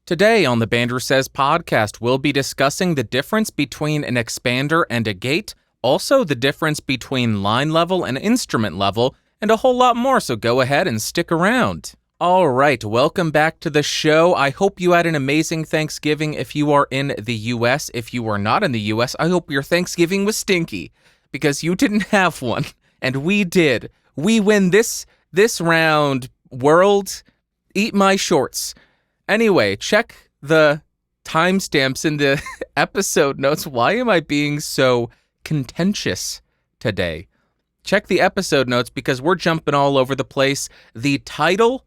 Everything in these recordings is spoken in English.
Today on the Bandrew Says podcast, we'll be discussing the difference between an expander and a gate, also the difference between line level and instrument level, and a whole lot more, so go ahead and stick around. Alright, welcome back to the show. I hope you had an amazing Thanksgiving if you are in the US. If you are not in the US, I hope your Thanksgiving was stinky, because you didn't have one, and we did. We win this round, world. Eat my shorts. Anyway, check the timestamps in the episode notes. Why am I being so contentious today? Check the episode notes because we're jumping all over the place. The title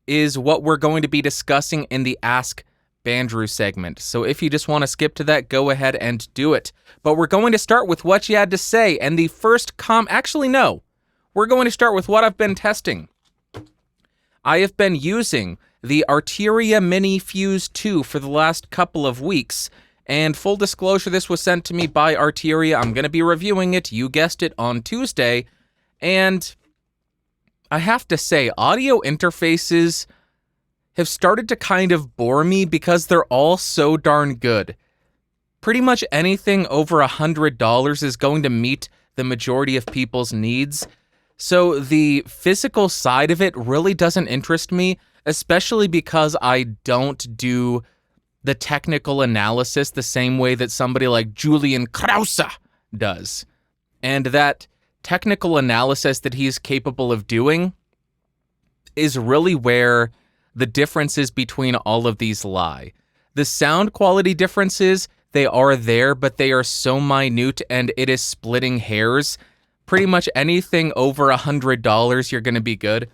is what we're going to be discussing in the Ask Bandrew segment. So if you just want to skip to that, go ahead and do it. But we're going to start with what you had to say. And the first actually, no. We're going to start with what I've been testing. I have been using the Arturia MiniFuse 2 for the last couple of weeks, and full disclosure, this was sent to me by Arturia. I'm going to be reviewing it, you guessed it, on Tuesday, and I have to say, audio interfaces have started to kind of bore me because they're all so darn good. Pretty much anything over $100 is going to meet the majority of people's needs, so the physical side of it really doesn't interest me, especially because I don't do the technical analysis the same way that somebody like Julian Krause does. And that technical analysis that he's capable of doing is really where the differences between all of these lie. The sound quality differences, they are there, but they are so minute and it is splitting hairs. Pretty much anything over $100, you're going to be good.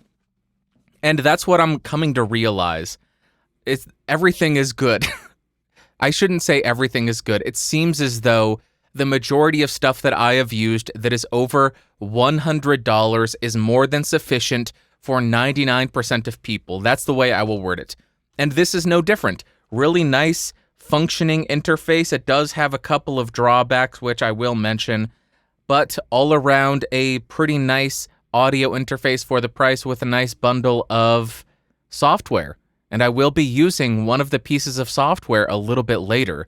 And that's what I'm coming to realize. Everything is good. I shouldn't say everything is good. It seems as though the majority of stuff that I have used that is over $100 is more than sufficient for 99% of people. That's the way I will word it. And this is no different. Really nice, functioning interface. It does have a couple of drawbacks, which I will mention, but all around a pretty nice audio interface for the price with a nice bundle of software. And I will be using one of the pieces of software a little bit later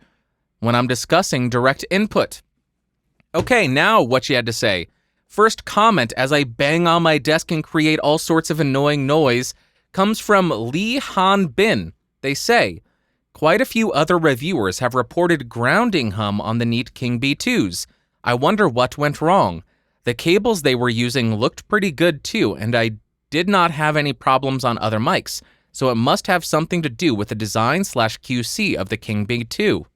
when I'm discussing direct input. Okay, now what you had to say. First comment as I bang on my desk and create all sorts of annoying noise comes from Lee Han Bin. They say, quite a few other reviewers have reported grounding hum on the Neat King B2s. I wonder what went wrong. The cables they were using looked pretty good too, and I did not have any problems on other mics, so it must have something to do with the design/QC of the King B2.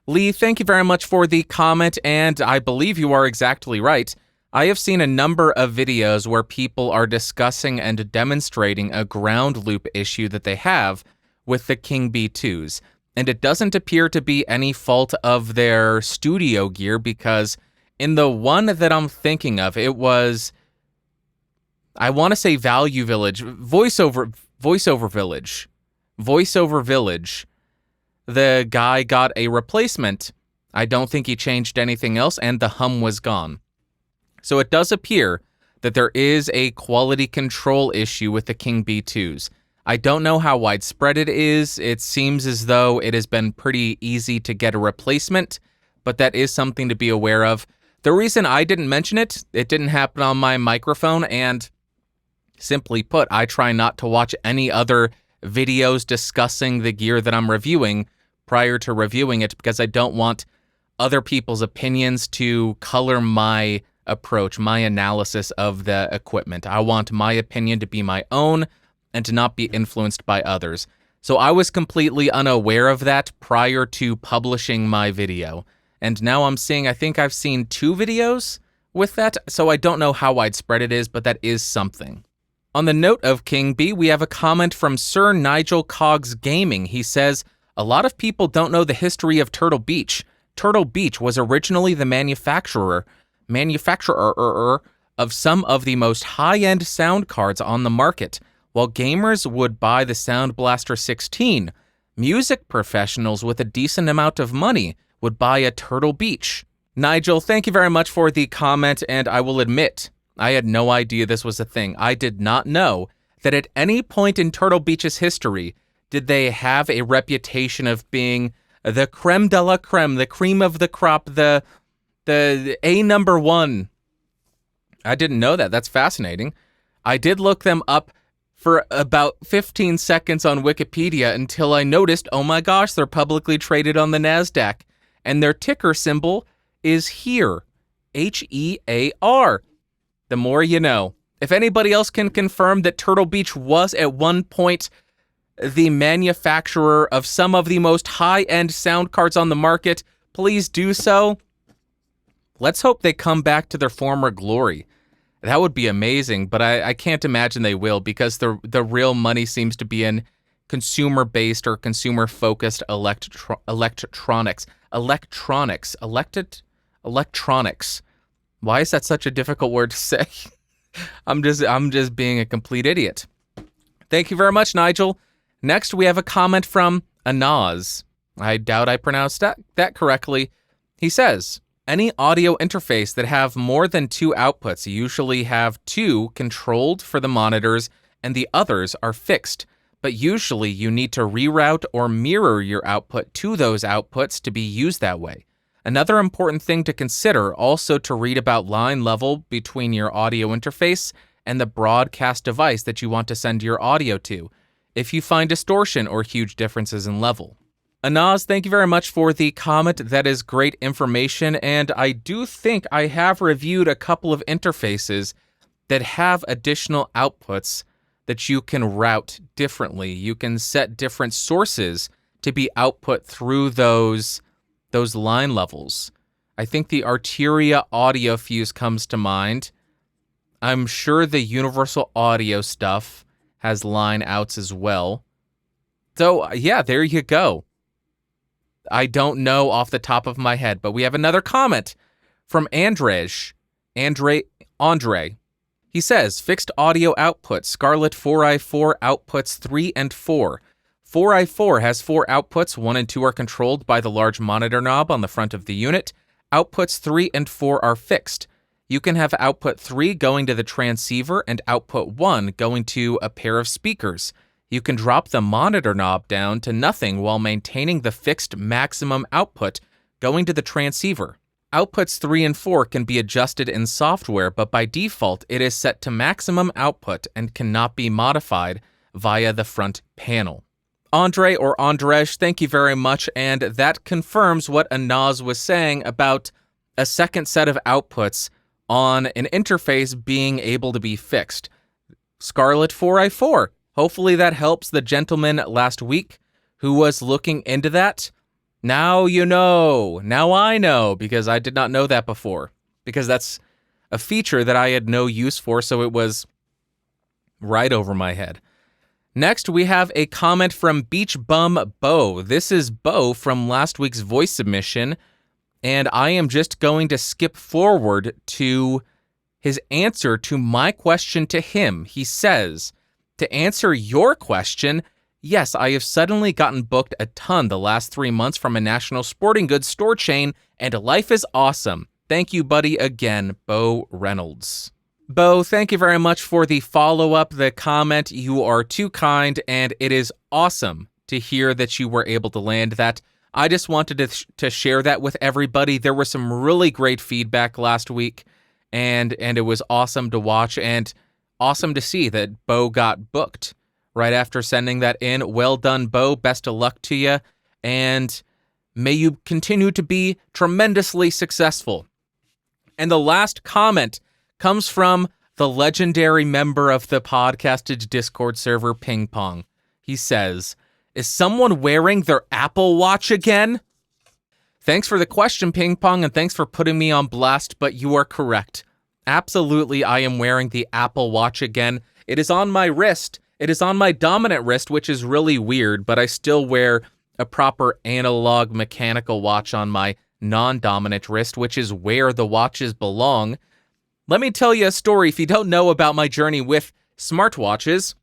Lee, thank you very much for the comment, and I believe you are exactly right. I have seen a number of videos where people are discussing and demonstrating a ground loop issue that they have with the King B2s, and it doesn't appear to be any fault of their studio gear because in the one that I'm thinking of, it was, I want to say Value Village, Voiceover Village. The guy got a replacement. I don't think he changed anything else, and the hum was gone. So it does appear that there is a quality control issue with the King B2s. I don't know how widespread it is. It seems as though it has been pretty easy to get a replacement, but that is something to be aware of. The reason I didn't mention it didn't happen on my microphone, and simply put, I try not to watch any other videos discussing the gear that I'm reviewing prior to reviewing it because I don't want other people's opinions to color my approach, my analysis of the equipment. I want my opinion to be my own and to not be influenced by others. So I was completely unaware of that prior to publishing my video. And now I'm seeing, I think I've seen 2 videos with that, so I don't know how widespread it is, but that is something. On the note of King B, we have a comment from Sir Nigel Coggs Gaming. He says, a lot of people don't know the history of Turtle Beach. Turtle Beach was originally the manufacturer of some of the most high-end sound cards on the market. While gamers would buy the Sound Blaster 16, music professionals with a decent amount of money would buy a Turtle Beach. Nigel, thank you very much for the comment, and I will admit, I had no idea this was a thing. I did not know that at any point in Turtle Beach's history did they have a reputation of being the creme de la creme, the cream of the crop, the A number one? I didn't know that. That's fascinating. I did look them up for about 15 seconds on Wikipedia until I noticed, oh my gosh, they're publicly traded on the NASDAQ. And their ticker symbol is HEAR. HEAR. The more you know. If anybody else can confirm that Turtle Beach was at one point the manufacturer of some of the most high-end sound cards on the market, please do so. Let's hope they come back to their former glory. That would be amazing, but I can't imagine they will, because the real money seems to be in consumer-based or consumer-focused electronics. Why is that such a difficult word to say? I'm just being a complete idiot. Thank you very much, Nigel. Next, we have a comment from Anaz. I doubt I pronounced that correctly. He says, any audio interface that have more than 2 outputs usually have 2 controlled for the monitors and the others are fixed, but usually you need to reroute or mirror your output to those outputs to be used that way. Another important thing to consider also to read about line level between your audio interface and the broadcast device that you want to send your audio to, if you find distortion or huge differences in level. Anaz, thank you very much for the comment. That is great information, and I do think I have reviewed a couple of interfaces that have additional outputs that you can route differently. You can set different sources to be output through those line levels. I think the Arturia MiniFuse comes to mind. I'm sure the Universal Audio stuff has line outs as well. So, yeah, there you go. I don't know off the top of my head, but we have another comment from Andre. He says, fixed audio output, Scarlett 4i4 outputs 3 and 4. 4i4 has 4 outputs, 1 and 2 are controlled by the large monitor knob on the front of the unit. Outputs 3 and 4 are fixed. You can have output 3 going to the transceiver and output 1 going to a pair of speakers. You can drop the monitor knob down to nothing while maintaining the fixed maximum output going to the transceiver. Outputs 3 and 4 can be adjusted in software, but by default it is set to maximum output and cannot be modified via the front panel. Andre or Andrej, thank you very much, and that confirms what Anaz was saying about a second set of outputs on an interface being able to be fixed. Scarlett 4i4. Hopefully that helps the gentleman last week who was looking into that. Now you know. Now I know, because I did not know that before. Because that's a feature that I had no use for, so it was right over my head. Next, we have a comment from Beach Bum Bo. This is Bo from last week's voice submission, and I am just going to skip forward to his answer to my question to him. He says, to answer your question, yes, I have suddenly gotten booked a ton the last 3 months from a national sporting goods store chain, and life is awesome. Thank you, buddy, again, Bo Reynolds. Bo, thank you very much for the follow-up, the comment. You are too kind, and it is awesome to hear that you were able to land that. I just wanted to share that with everybody. There was some really great feedback last week, and it was awesome to watch, and awesome to see that Bo got booked right after sending that in. Well done, Bo. Best of luck to you, and may you continue to be tremendously successful. And the last comment comes from the legendary member of the Podcastage Discord server, Ping Pong. He says, is someone wearing their Apple Watch again? Thanks for the question, Ping Pong, and thanks for putting me on blast, but you are correct. Absolutely, I am wearing the Apple Watch again. It is on my wrist. It is on my dominant wrist, which is really weird, but I still wear a proper analog mechanical watch on my non-dominant wrist, which is where the watches belong. Let me tell you a story if you don't know about my journey with smartwatches.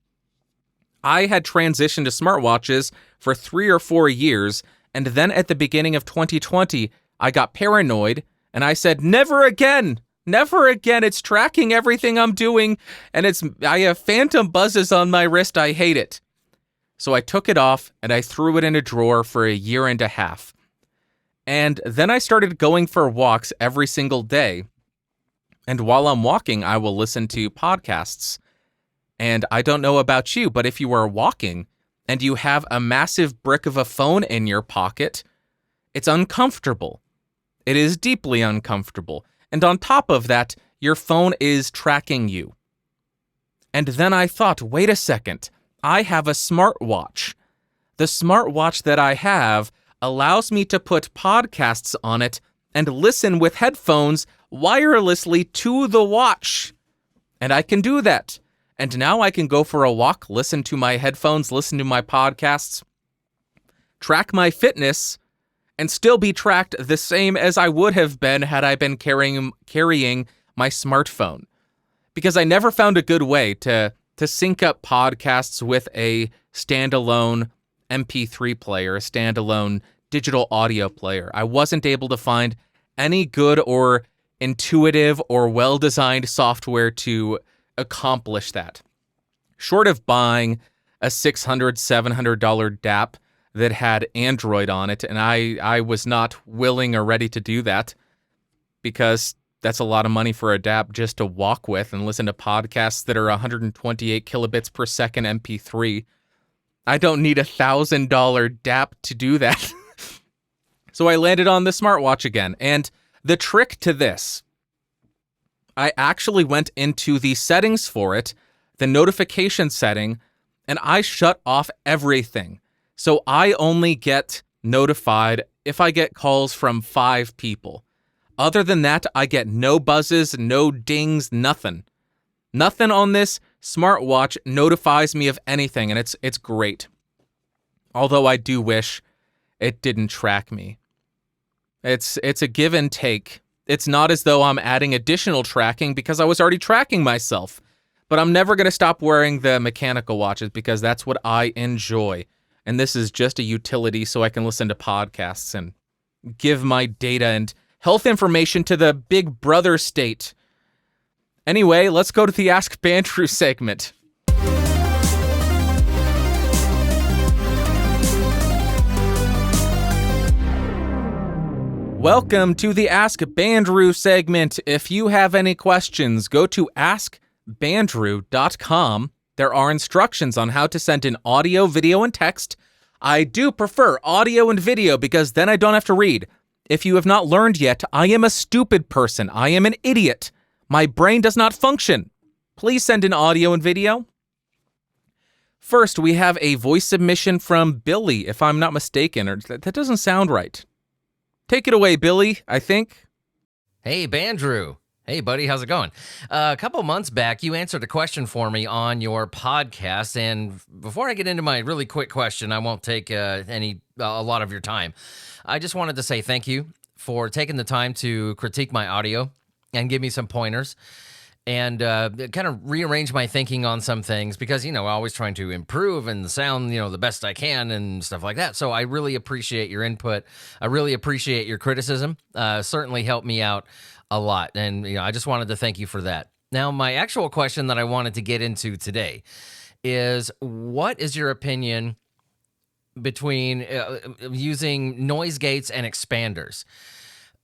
I had transitioned to smartwatches for 3 or 4 years, and then at the beginning of 2020, I got paranoid, and I said, never again! Never again! It's tracking everything I'm doing, and I have phantom buzzes on my wrist. I hate it. So I took it off and I threw it in a drawer for a year and a half. And then I started going for walks every single day. And while I'm walking, I will listen to podcasts. And I don't know about you, but if you are walking and you have a massive brick of a phone in your pocket, it's uncomfortable. It is deeply uncomfortable. And on top of that, your phone is tracking you. And then I thought, wait a second, I have a smartwatch. The smartwatch that I have allows me to put podcasts on it and listen with headphones wirelessly to the watch. And I can do that. And now I can go for a walk, listen to my headphones, listen to my podcasts, track my fitness, and still be tracked the same as I would have been had I been carrying my smartphone. Because I never found a good way to sync up podcasts with a standalone MP3 player, a standalone digital audio player. I wasn't able to find any good or intuitive or well-designed software to accomplish that. Short of buying a $600, $700 DAP that had Android on it, and I was not willing or ready to do that because that's a lot of money for a DAP just to walk with and listen to podcasts that are 128 kilobits per second MP3. I don't need a $1,000 DAP to do that. So I landed on the smartwatch again. And the trick to this, I actually went into the settings for it, the notification setting, and I shut off everything. So I only get notified if I get calls from 5 people. Other than that, I get no buzzes, no dings, nothing. Nothing on this smartwatch notifies me of anything, and it's great. Although I do wish it didn't track me. It's a give and take. It's not as though I'm adding additional tracking because I was already tracking myself. But I'm never going to stop wearing the mechanical watches because that's what I enjoy. And this is just a utility so I can listen to podcasts and give my data and health information to the big brother state. Anyway, let's go to the Ask Bandrew segment. Welcome to the Ask Bandrew segment. If you have any questions, go to askbandrew.com. There are instructions on how to send in audio, video, and text. I do prefer audio and video because then I don't have to read. If you have not learned yet, I am a stupid person. I am an idiot. My brain does not function. Please send in audio and video. First, we have a voice submission from Billy, if I'm not mistaken, or that doesn't sound right. Take it away, Billy, I think. Hey, Bandrew. Hey, buddy, how's it going? A couple months back, you answered a question for me on your podcast, and before I get into my really quick question, I won't take a lot of your time. I just wanted to say thank you for taking the time to critique my audio and give me some pointers and kind of rearrange my thinking on some things because, I'm always trying to improve and sound, the best I can and stuff like that. So I really appreciate your input. I really appreciate your criticism. Certainly helped me out a lot. And, I just wanted to thank you for that. Now, my actual question that I wanted to get into today is, what is your opinion between using noise gates and expanders?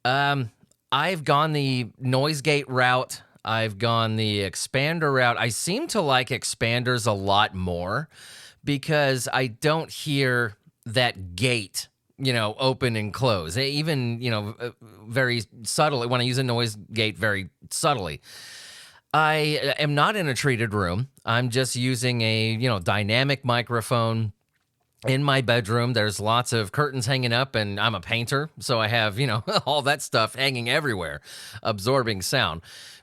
I've gone the noise gate route. I've gone the expander route. I seem to like expanders a lot more because I don't hear that gate, open and close. Even, very subtly, when I use a noise gate very subtly. I am not in a treated room. I'm just using a, dynamic microphone in my bedroom. There's lots of curtains hanging up, and I'm a painter, so I have, all that stuff hanging everywhere, absorbing sound.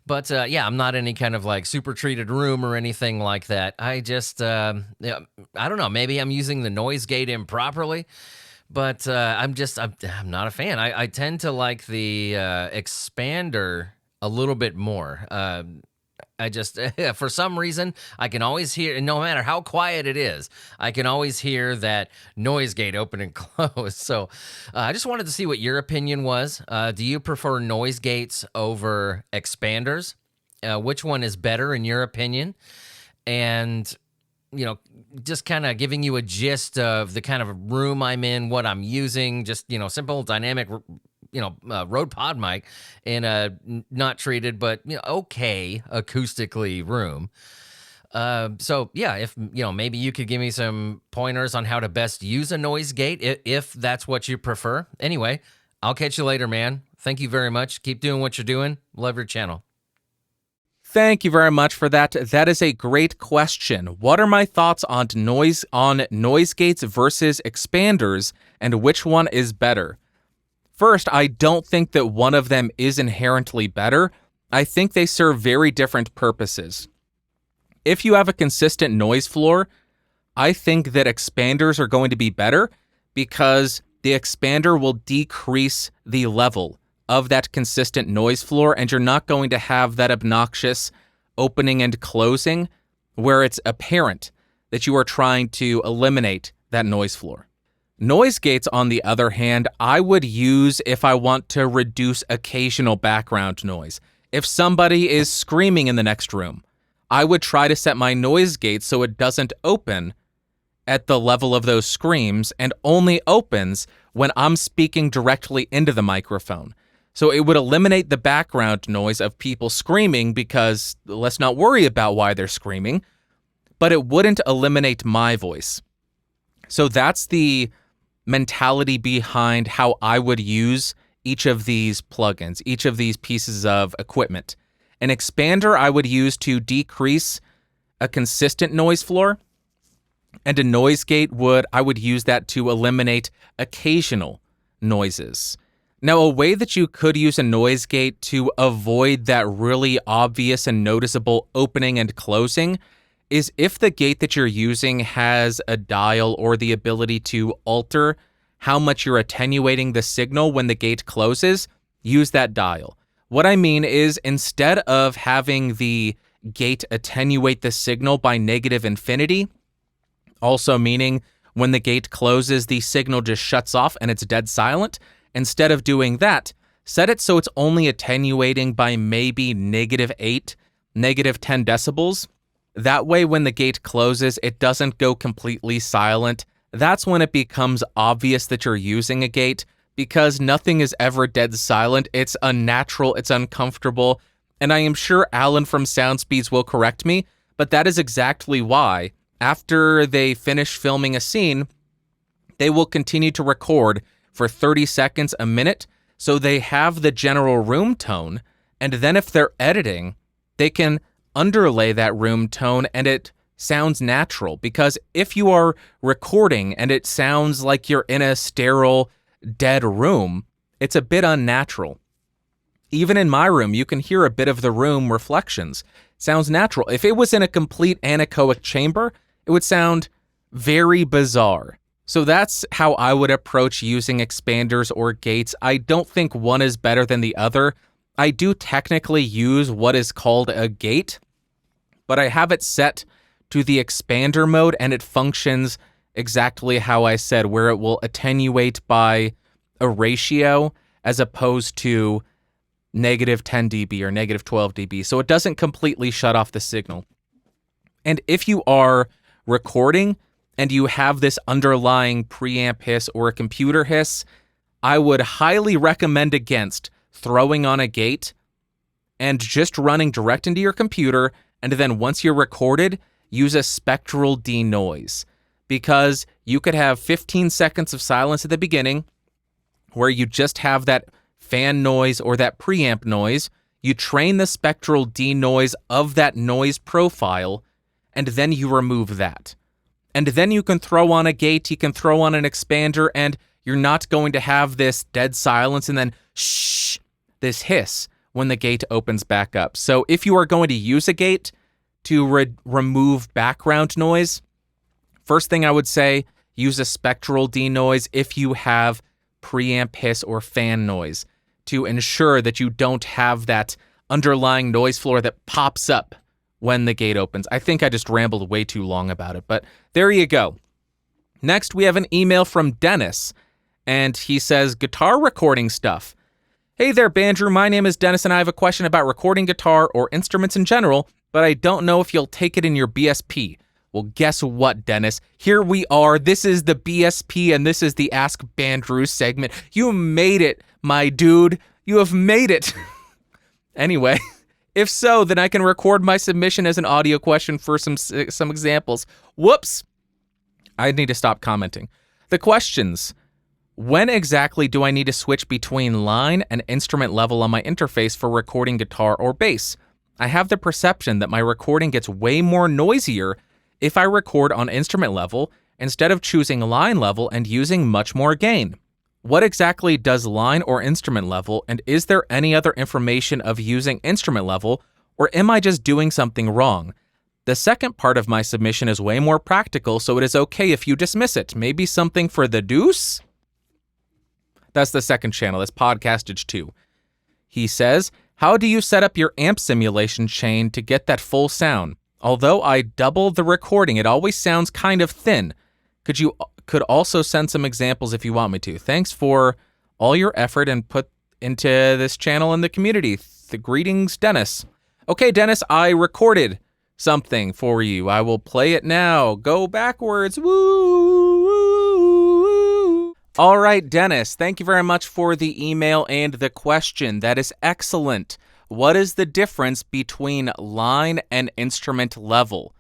But, I'm not in any kind of, super treated room or anything like that. I just, I don't know, maybe I'm using the noise gate improperly, but I'm not a fan. I tend to like the expander a little bit more. I just, for some reason, I can always hear, no matter how quiet it is, I can always hear that noise gate open and close. So I just wanted to see what your opinion was. Do you prefer noise gates over expanders? Which one is better in your opinion? And, just kind of giving you a gist of the kind of room I'm in, what I'm using, just, simple dynamic, Rode Pod mic in a not treated, but, okay acoustically room. So yeah, if, maybe you could give me some pointers on how to best use a noise gate, if that's what you prefer. Anyway, I'll catch you later, man. Thank you very much. Keep doing what you're doing. Love your channel. Thank you very much for that. That is a great question. What are my thoughts on noise gates versus expanders, and which one is better? First, I don't think that one of them is inherently better. I think they serve very different purposes. If you have a consistent noise floor, I think that expanders are going to be better because the expander will decrease the level of that consistent noise floor, and you're not going to have that obnoxious opening and closing where it's apparent that you are trying to eliminate that noise floor. Noise gates, on the other hand, I would use if I want to reduce occasional background noise. If somebody is screaming in the next room, I would try to set my noise gate so it doesn't open at the level of those screams and only opens when I'm speaking directly into the microphone. So it would eliminate the background noise of people screaming because let's not worry about why they're screaming, but it wouldn't eliminate my voice. So that's the mentality behind how I would use each of these plugins, each of these pieces of equipment. An expander I would use to decrease a consistent noise floor, and a noise gate I would use that to eliminate occasional noises. Now, a way that you could use a noise gate to avoid that really obvious and noticeable opening and closing is if the gate that you're using has a dial or the ability to alter how much you're attenuating the signal when the gate closes, use that dial. What I mean is, instead of having the gate attenuate the signal by negative infinity, also meaning when the gate closes, the signal just shuts off and it's dead silent, instead of doing that, set it so it's only attenuating by maybe -8, -10 decibels. That way, when the gate closes, it doesn't go completely silent. That's when it becomes obvious that you're using a gate, because nothing is ever dead silent. It's unnatural, it's uncomfortable, and I am sure Alan from Soundspeeds will correct me, but that is exactly why, after they finish filming a scene, they will continue to record for 30 seconds a minute, so they have the general room tone, and then if they're editing, they can underlay that room tone and it sounds natural. Because if you are recording and it sounds like you're in a sterile, dead room, it's a bit unnatural. Even in my room, you can hear a bit of the room reflections. Sounds natural. If it was in a complete anechoic chamber, it would sound very bizarre. So that's how I would approach using expanders or gates. I don't think one is better than the other. I do technically use what is called a gate, but I have it set to the expander mode and it functions exactly how I said, where it will attenuate by a ratio as opposed to -10 dB or -12 dB. So it doesn't completely shut off the signal. And if you are recording and you have this underlying preamp hiss or a computer hiss, I would highly recommend against throwing on a gate and just running direct into your computer, and then once you're recorded, use a spectral denoise. Because you could have 15 seconds of silence at the beginning where you just have that fan noise or that preamp noise. You train the spectral denoise of that noise profile, and then you remove that. And then you can throw on a gate, you can throw on an expander, and you're not going to have this dead silence and then shh, this hiss when the gate opens back up. So if you are going to use a gate to remove background noise, first thing I would say, use a spectral denoise if you have preamp hiss or fan noise to ensure that you don't have that underlying noise floor that pops up when the gate opens. I think I just rambled way too long about it, but there you go. Next, we have an email from Dennis, and he says, guitar recording stuff. Hey there, Bandrew. My name is Dennis, and I have a question about recording guitar or instruments in general, but I don't know if you'll take it in your BSP. Well, guess what, Dennis? Here we are. This is the BSP, and this is the Ask Bandrew segment. You made it, my dude. You have made it. Anyway, if so, then I can record my submission as an audio question for some examples. Whoops. I need to stop commenting. The questions. When exactly do I need to switch between line and instrument level on my interface for recording guitar or bass? I have the perception that my recording gets way more noisier if I record on instrument level instead of choosing line level and using much more gain. What exactly does line or instrument level, and is there any other information of using instrument level, or am I just doing something wrong? The second part of my submission is way more practical, so it is okay if you dismiss it. Maybe something for the deuce? That's the second channel. That's Podcastage 2. He says, how do you set up your amp simulation chain to get that full sound? Although I double the recording, it always sounds kind of thin. Could also send some examples if you want me to. Thanks for all your effort and put into this channel and the community. Greetings, Dennis. Okay, Dennis, I recorded something for you. I will play it now. Go backwards. Woo, woo. All right, Dennis, thank you very much for the email and the question. That is excellent. What is the difference between line and instrument level?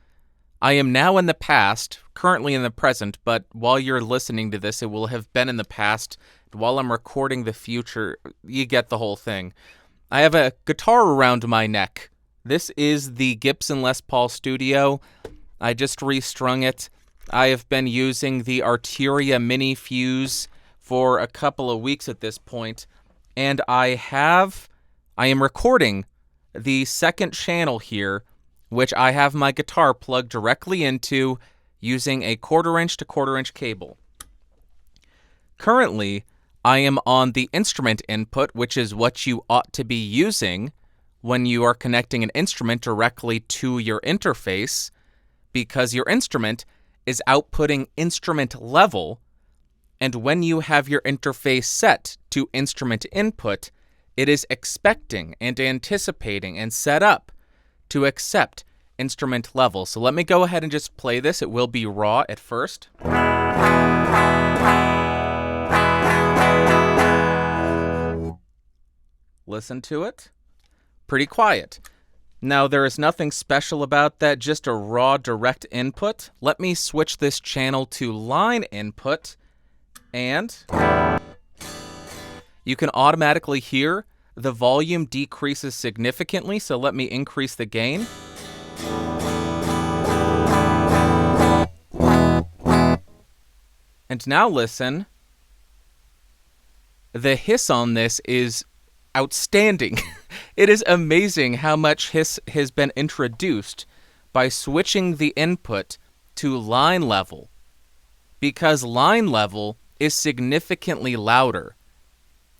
I am now in the past, currently in the present, but while you're listening to this, it will have been in the past. While I'm recording the future, you get the whole thing. I have a guitar around my neck. This is the Gibson Les Paul Studio. I just restrung it. I have been using the Arturia MiniFuse for a couple of weeks at this point, and I am recording the second channel here, which I have my guitar plugged directly into using a 1/4" to 1/4" cable. Currently, I am on the instrument input, which is what you ought to be using when you are connecting an instrument directly to your interface, because your instrument is outputting instrument level, and when you have your interface set to instrument input, it is expecting and anticipating and set up to accept instrument level. So let me go ahead and just play this. It will be raw at first. Listen to it. Pretty quiet. Now, there is nothing special about that, just a raw direct input. Let me switch this channel to line input, and you can automatically hear the volume decreases significantly, so let me increase the gain. And now listen. The hiss on this is outstanding. It is amazing how much hiss has been introduced by switching the input to line level, because line level is significantly louder.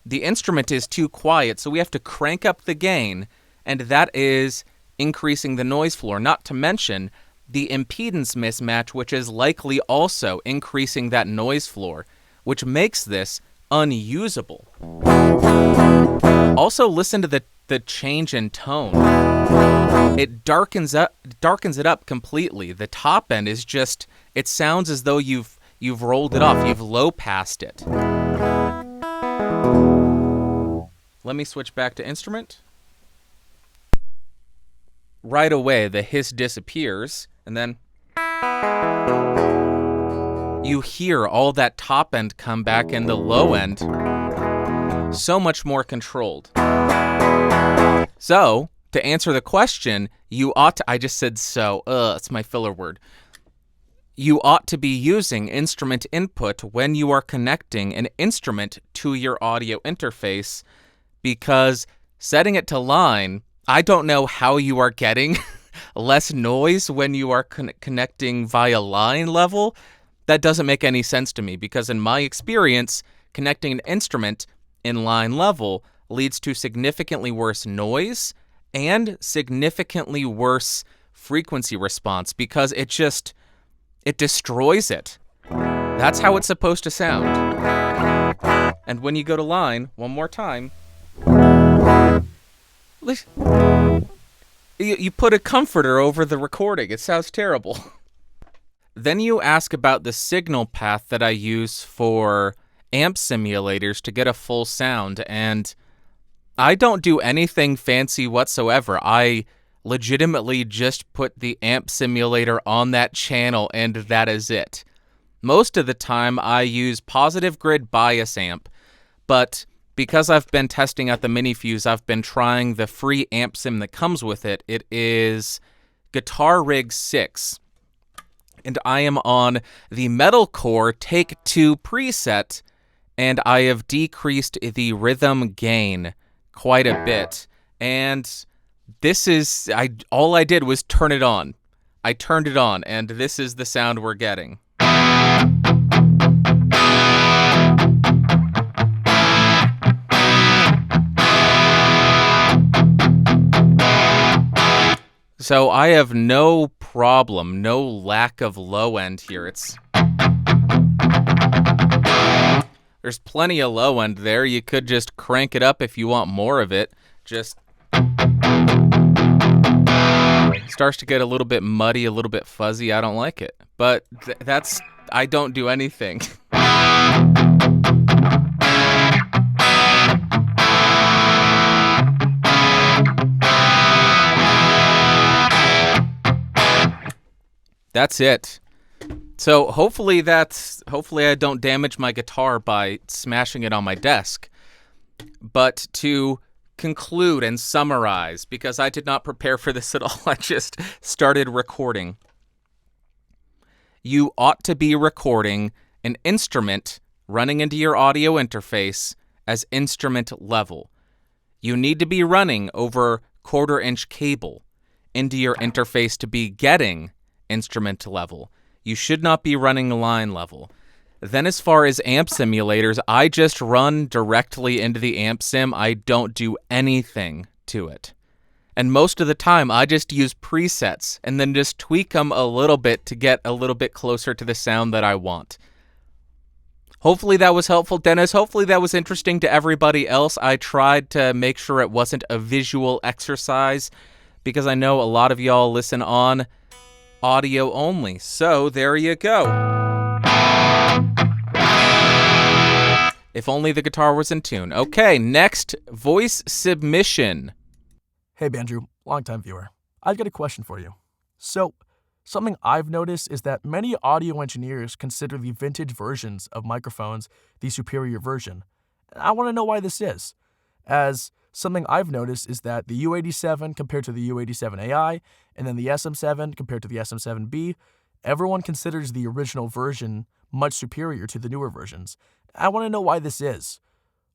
The instrument is too quiet, so we have to crank up the gain, and that is increasing the noise floor, not to mention the impedance mismatch, which is likely also increasing that noise floor, which makes this unusable. Also, listen to the change in tone. It darkens it up completely. The top end is just, it sounds as though you've rolled it off, you've low passed it. Let me switch back to instrument. Right away, the hiss disappears, and then you hear all that top end come back and the low end so much more controlled. So, to answer the question, you ought to, I just said so, it's my filler word. You ought to be using instrument input when you are connecting an instrument to your audio interface, because setting it to line, I don't know how you are getting less noise when you are connecting via line level. That doesn't make any sense to me, because in my experience, connecting an instrument in line level leads to significantly worse noise and significantly worse frequency response, because it destroys it. That's how it's supposed to sound. And when you go to line, one more time, you put a comforter over the recording. It sounds terrible. Then you ask about the signal path that I use for amp simulators to get a full sound, and I don't do anything fancy whatsoever. I legitimately just put the amp simulator on that channel, and that is it. Most of the time, I use positive grid bias amp, but because I've been testing out the MiniFuse, I've been trying the free amp sim that comes with it. It is Guitar Rig 6. And I am on the Metalcore Take 2 preset, and I have decreased the rhythm gain quite a bit. And this is, all I did was turn it on. I turned it on, and this is the sound we're getting. So I have no problem, no lack of low end here. There's plenty of low end there. You could just crank it up if you want more of it. Just starts to get a little bit muddy, a little bit fuzzy. I don't like it. But I don't do anything. That's it. So hopefully I don't damage my guitar by smashing it on my desk. But to conclude and summarize, because I did not prepare for this at all, I just started recording. You ought to be recording an instrument running into your audio interface as instrument level. You need to be running over 1/4-inch cable into your interface to be getting instrument level. You should not be running line level. Then as far as amp simulators, I just run directly into the amp sim. I don't do anything to it. And most of the time, I just use presets and then just tweak them a little bit to get a little bit closer to the sound that I want. Hopefully that was helpful, Dennis. Hopefully that was interesting to everybody else. I tried to make sure it wasn't a visual exercise because I know a lot of y'all listen on audio only. So there you go. If only the guitar was in tune. Okay, next voice submission. Hey, Bandrew, longtime viewer. I've got a question for you. So, something I've noticed is that many audio engineers consider the vintage versions of microphones the superior version. I want to know why this is, as something I've noticed is that the U87 compared to the U87AI, and then the SM7 compared to the SM7B, everyone considers the original version much superior to the newer versions. I want to know why this is.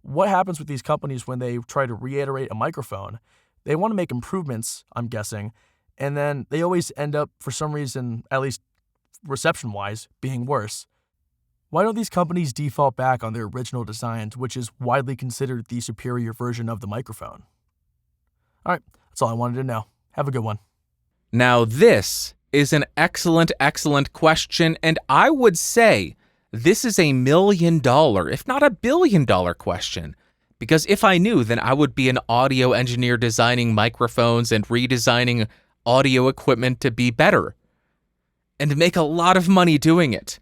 What happens with these companies when they try to reiterate a microphone? They want to make improvements, I'm guessing, and then they always end up, for some reason, at least reception-wise, being worse. Why don't these companies default back on their original designs, which is widely considered the superior version of the microphone? All right, that's all I wanted to know. Have a good one. Now this is an excellent, excellent question, and I would say this is $1 million, if not $1 billion question. Because if I knew, then I would be an audio engineer designing microphones and redesigning audio equipment to be better and make a lot of money doing it.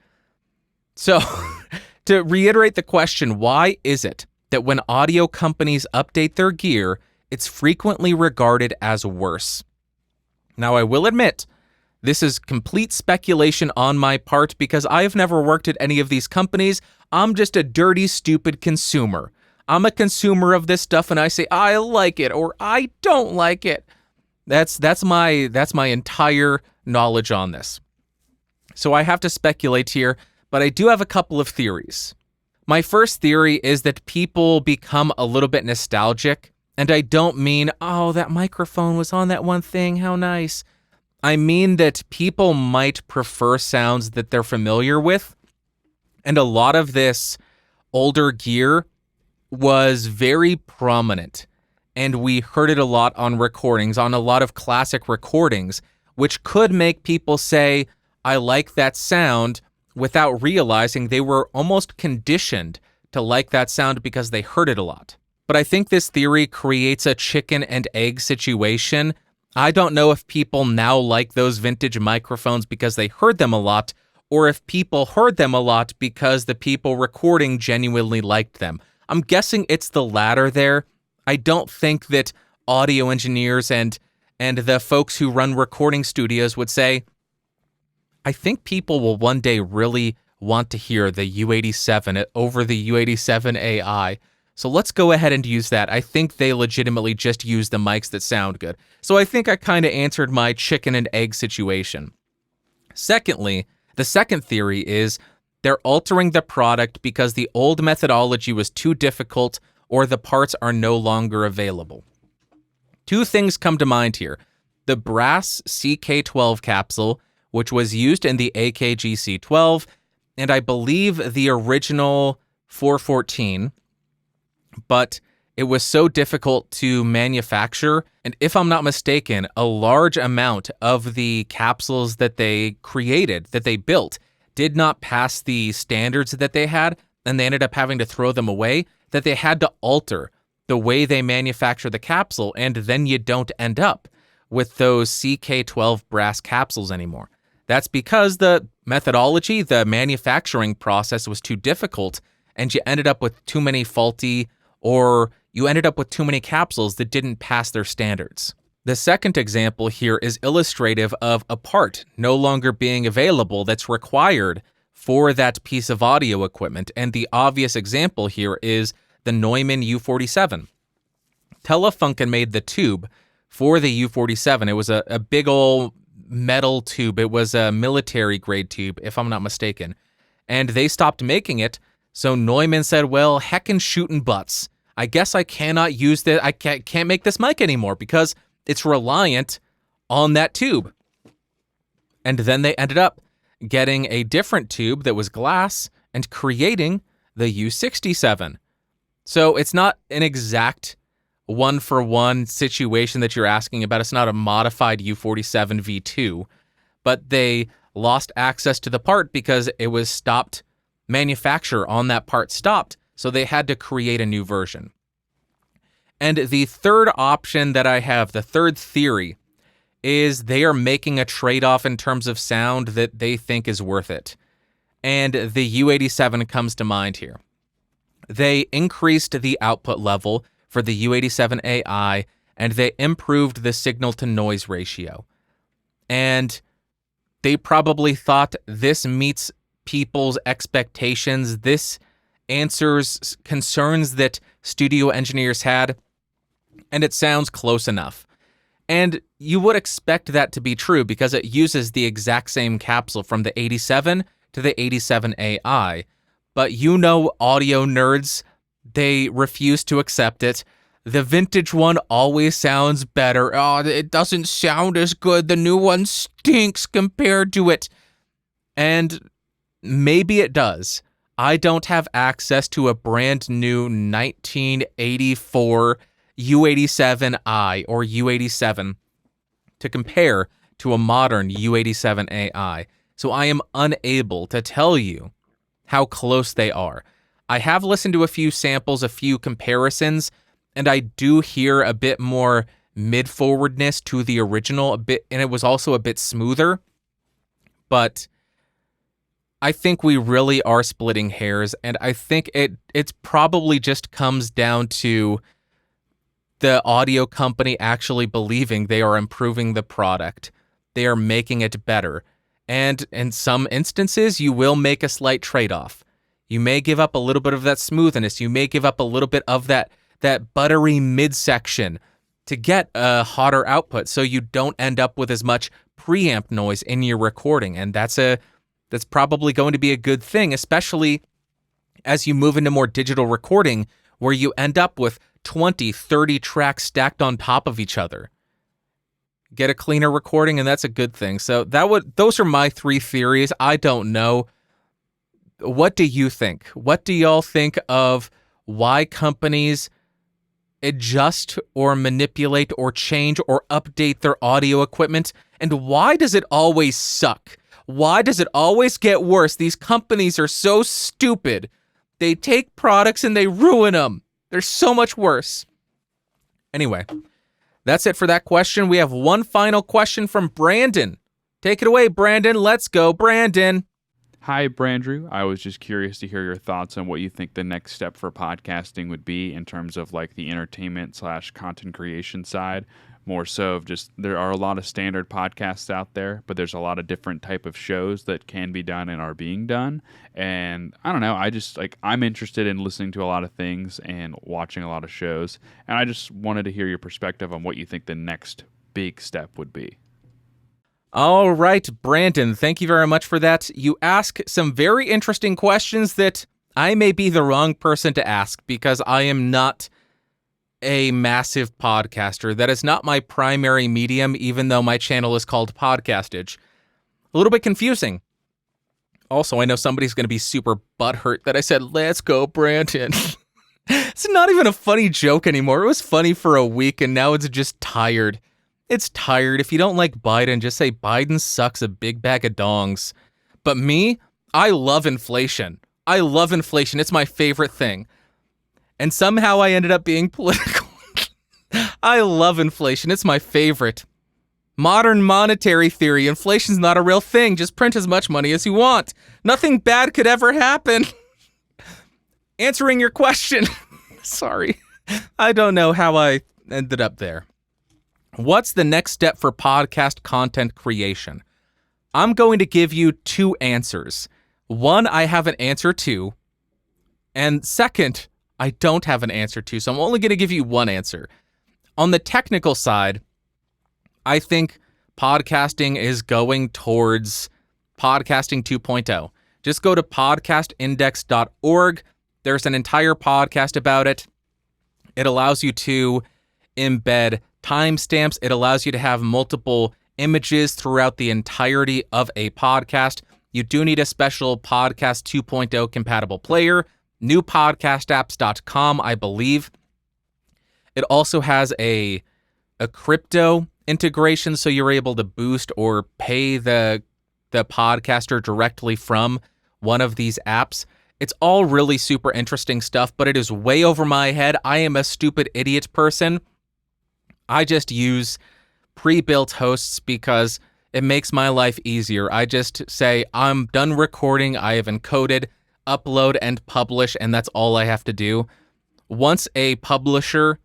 So, to reiterate the question, why is it that when audio companies update their gear, it's frequently regarded as worse? Now, I will admit, this is complete speculation on my part because I have never worked at any of these companies. I'm just a dirty, stupid consumer. I'm a consumer of this stuff and I say, I like it or I don't like it. That's my entire knowledge on this. So I have to speculate here, but I do have a couple of theories. My first theory is that people become a little bit nostalgic, and I don't mean, oh, that microphone was on that one thing, how nice. I mean that people might prefer sounds that they're familiar with, and a lot of this older gear was very prominent, and we heard it a lot on recordings, on a lot of classic recordings, which could make people say, I like that sound, without realizing they were almost conditioned to like that sound because they heard it a lot. But I think this theory creates a chicken and egg situation. I don't know if people now like those vintage microphones because they heard them a lot, or if people heard them a lot because the people recording genuinely liked them. I'm guessing it's the latter there. I don't think that audio engineers and the folks who run recording studios would say, I think people will one day really want to hear the U87 over the U87 AI. So let's go ahead and use that. I think they legitimately just use the mics that sound good. So I think I kind of answered my chicken and egg situation. Secondly, the second theory is they're altering the product because the old methodology was too difficult or the parts are no longer available. Two things come to mind here. The brass CK12 capsule, which was used in the AKG-C12, and I believe the original 414, but it was so difficult to manufacture, and if I'm not mistaken, a large amount of the capsules that they created, that they built, did not pass the standards that they had, and they ended up having to throw them away, that they had to alter the way they manufacture the capsule, and then you don't end up with those CK12 brass capsules anymore. That's because the methodology, the manufacturing process was too difficult, and you ended up with too many faulty, or you ended up with too many capsules that didn't pass their standards. The second example here is illustrative of a part no longer being available that's required for that piece of audio equipment, and the obvious example here is the Neumann U47. Telefunken made the tube for the U47. It was a big old metal tube. It was a military grade tube, if I'm not mistaken. And they stopped making it, so Neumann said, well, heckin' shootin' butts. I guess I cannot use this. I can't make this mic anymore because it's reliant on that tube. And then they ended up getting a different tube that was glass and creating the U67. So it's not an exact one-for-one situation that you're asking about. It's not a modified U47 V2, but they lost access to the part because it was stopped. Manufacture on that part stopped, so they had to create a new version. And the third option that I have, the third theory, is they are making a trade-off in terms of sound that they think is worth it. And the U87 comes to mind here. They increased the output level for the U87 AI, and they improved the signal-to-noise ratio. And they probably thought this meets people's expectations. This answers concerns that studio engineers had, and it sounds close enough. And you would expect that to be true because it uses the exact same capsule from the 87 to the 87 AI. But you know, audio nerds, they refuse to accept it. The vintage one always sounds better. Oh, it doesn't sound as good. The new one stinks compared to it. And maybe it does. I don't have access to a brand new 1984 U87i or U87 to compare to a modern U87 AI. So I am unable to tell you how close they are. I have listened to a few samples, a few comparisons, and I do hear a bit more mid-forwardness to the original, a bit, and it was also a bit smoother. But I think we really are splitting hairs, and I think it's probably just comes down to the audio company actually believing they are improving the product. They are making it better. And in some instances, you will make a slight trade-off. You may give up a little bit of that smoothness. You may give up a little bit of that buttery midsection to get a hotter output so you don't end up with as much preamp noise in your recording. And that's probably going to be a good thing, especially as you move into more digital recording where you end up with 20, 30 tracks stacked on top of each other. Get a cleaner recording, and that's a good thing. So those are my three theories. I don't know. What do you think? What do y'all think of why companies adjust or manipulate or change or update their audio equipment? And why does it always suck? Why does it always get worse? These companies are so stupid. They take products and they ruin them. They're so much worse. Anyway, that's it for that question. We have one final question from Brandon. Take it away, Brandon. Let's go, Brandon. Hi, Bandrew. I was just curious to hear your thoughts on what you think the next step for podcasting would be in terms of like the entertainment/content creation side. More so of just there are a lot of standard podcasts out there, but there's a lot of different type of shows that can be done and are being done. And I don't know, I just like I'm interested in listening to a lot of things and watching a lot of shows. And I just wanted to hear your perspective on what you think the next big step would be. All right, Brandon, thank you very much for that. You ask some very interesting questions that I may be the wrong person to ask because I am not a massive podcaster. That is not my primary medium, even though my channel is called Podcastage. A little bit confusing. Also, I know somebody's going to be super butthurt that I said, let's go, Brandon. It's not even a funny joke anymore. It was funny for a week, and now it's just tired. It's tired. If you don't like Biden, just say Biden sucks a big bag of dongs. But me, I love inflation. I love inflation. It's my favorite thing. And somehow I ended up being political. I love inflation. It's my favorite. Modern monetary theory. Inflation's not a real thing. Just print as much money as you want. Nothing bad could ever happen. Answering your question. Sorry. I don't know how I ended up there. What's the next step for podcast content creation? I'm going to give you two answers. One, I have an answer to. And second, I don't have an answer to. So I'm only going to give you one answer. On the technical side, I think podcasting is going towards podcasting 2.0. Just go to podcastindex.org. There's an entire podcast about it. It allows you to embed timestamps. It allows you to have multiple images throughout the entirety of a podcast. You do need a special Podcast 2.0 compatible player, newpodcastapps.com, I believe. It also has a crypto integration, so you're able to boost or pay the podcaster directly from one of these apps. It's all really super interesting stuff, but it is way over my head. I am a stupid idiot person. I just use pre-built hosts because it makes my life easier. I just say, I'm done recording, I have encoded, upload, and publish, and that's all I have to do. Once a publisher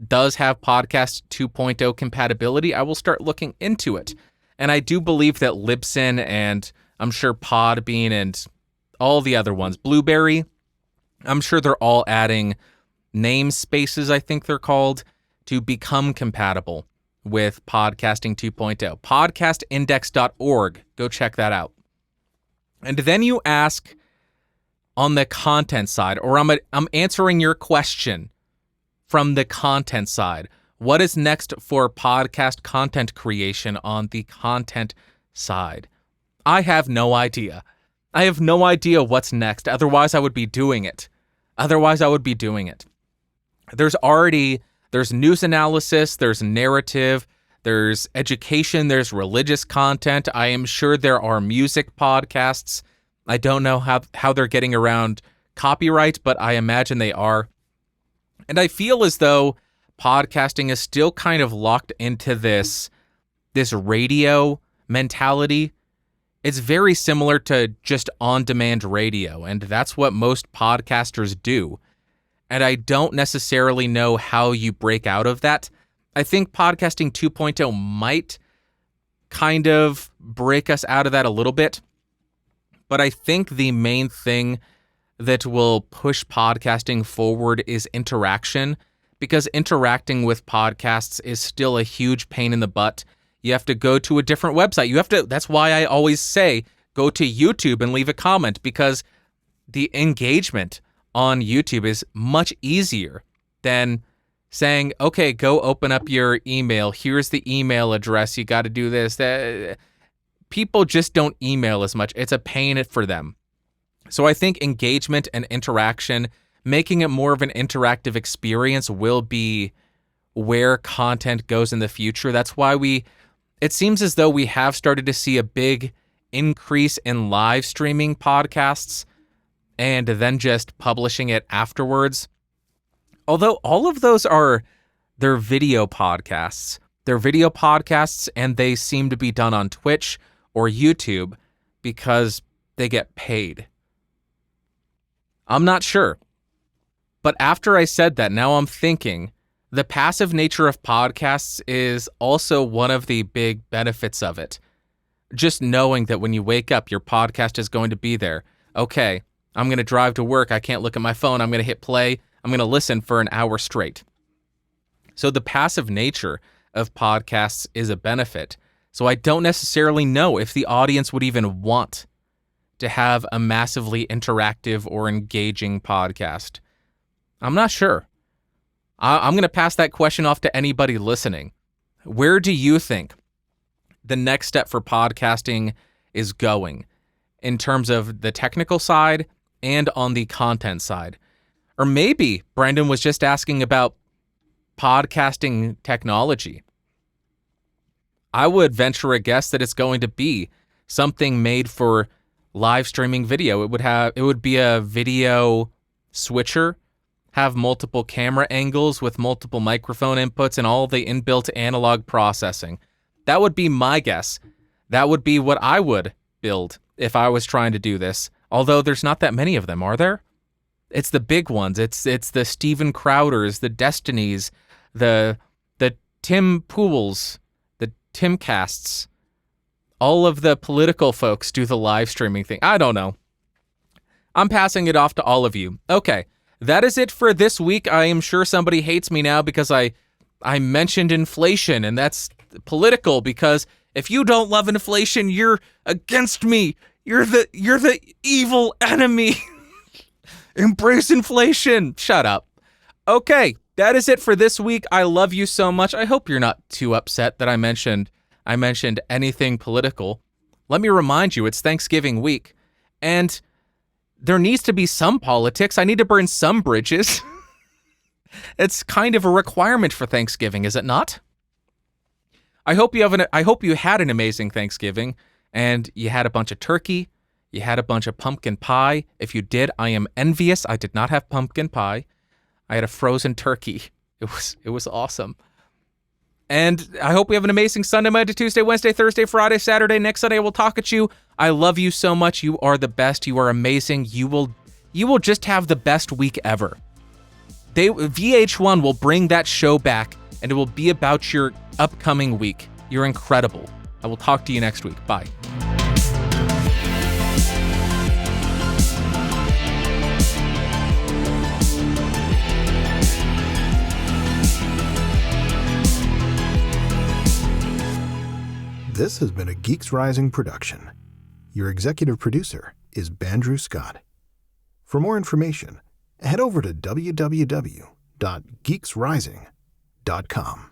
does have Podcast 2.0 compatibility, I will start looking into it. And I do believe that Libsyn and I'm sure Podbean and all the other ones, Blueberry, I'm sure they're all adding namespaces, I think they're called, to become compatible with Podcasting 2.0. Podcastindex.org. Go check that out. And then you ask on the content side, or I'm answering your question from the content side. What is next for podcast content creation on the content side? I have no idea. I have no idea what's next. Otherwise, I would be doing it. There's news analysis, there's narrative, there's education, there's religious content. I am sure there are music podcasts. I don't know how they're getting around copyright, but I imagine they are. And I feel as though podcasting is still kind of locked into this radio mentality. It's very similar to just on-demand radio, and that's what most podcasters do. And I don't necessarily know how you break out of that. I think Podcasting 2.0 might kind of break us out of that a little bit. But I think the main thing that will push podcasting forward is interaction, because interacting with podcasts is still a huge pain in the butt. You have to go to a different website. That's why I always say, go to YouTube and leave a comment, because the engagement on YouTube is much easier than saying, okay, go open up your email. Here's the email address. You got to do this. People just don't email as much. It's a pain for them. So I think engagement and interaction, making it more of an interactive experience, will be where content goes in the future. That's why it seems as though we have started to see a big increase in live streaming podcasts and then just publishing it afterwards. Although all of those they're video podcasts. They're video podcasts, and they seem to be done on Twitch or YouTube because they get paid? I'm not sure. But after I said that, now I'm thinking the passive nature of podcasts is also one of the big benefits of it. Just knowing that when you wake up, your podcast is going to be there. Okay, I'm going to drive to work. I can't look at my phone. I'm going to hit play. I'm going to listen for an hour straight. So the passive nature of podcasts is a benefit. So I don't necessarily know if the audience would even want to have a massively interactive or engaging podcast. I'm not sure. I'm going to pass that question off to anybody listening. Where do you think the next step for podcasting is going in terms of the technical side and on the content side? Or maybe Brandon was just asking about podcasting technology. I would venture a guess that it's going to be something made for live streaming video. It would be a video switcher, have multiple camera angles with multiple microphone inputs and all the inbuilt analog processing. That would be my guess. That would be what I would build if I was trying to do this. Although there's not that many of them, are there? It's the big ones. It's the Steven Crowders, the Destinys, the Tim Pools, the Timcasts. All of the political folks do the live streaming thing. I don't know. I'm passing it off to all of you. Okay, that is it for this week. I am sure somebody hates me now because I mentioned inflation, and that's political because if you don't love inflation, you're against me. You're the evil enemy. Embrace inflation. Shut up. Okay, that is it for this week. I love you so much. I hope you're not too upset that I mentioned anything political. Let me remind you, it's Thanksgiving week, and there needs to be some politics. I need to burn some bridges. It's kind of a requirement for Thanksgiving, is it not? I hope you had an amazing Thanksgiving, and you had a bunch of turkey, you had a bunch of pumpkin pie. If you did, I am envious. I did not have pumpkin pie. I had a frozen turkey. It was awesome. And I hope we have an amazing Sunday, Monday, Tuesday, Wednesday, Thursday, Friday, Saturday. Next Sunday, I will talk at you. I love you so much. You are the best. You are amazing. You will just have the best week ever. VH1 will bring that show back, and it will be about your upcoming week. You're incredible. I will talk to you next week. Bye. This has been a Geeks Rising production. Your executive producer is Bandrew Scott. For more information, head over to www.geeksrising.com.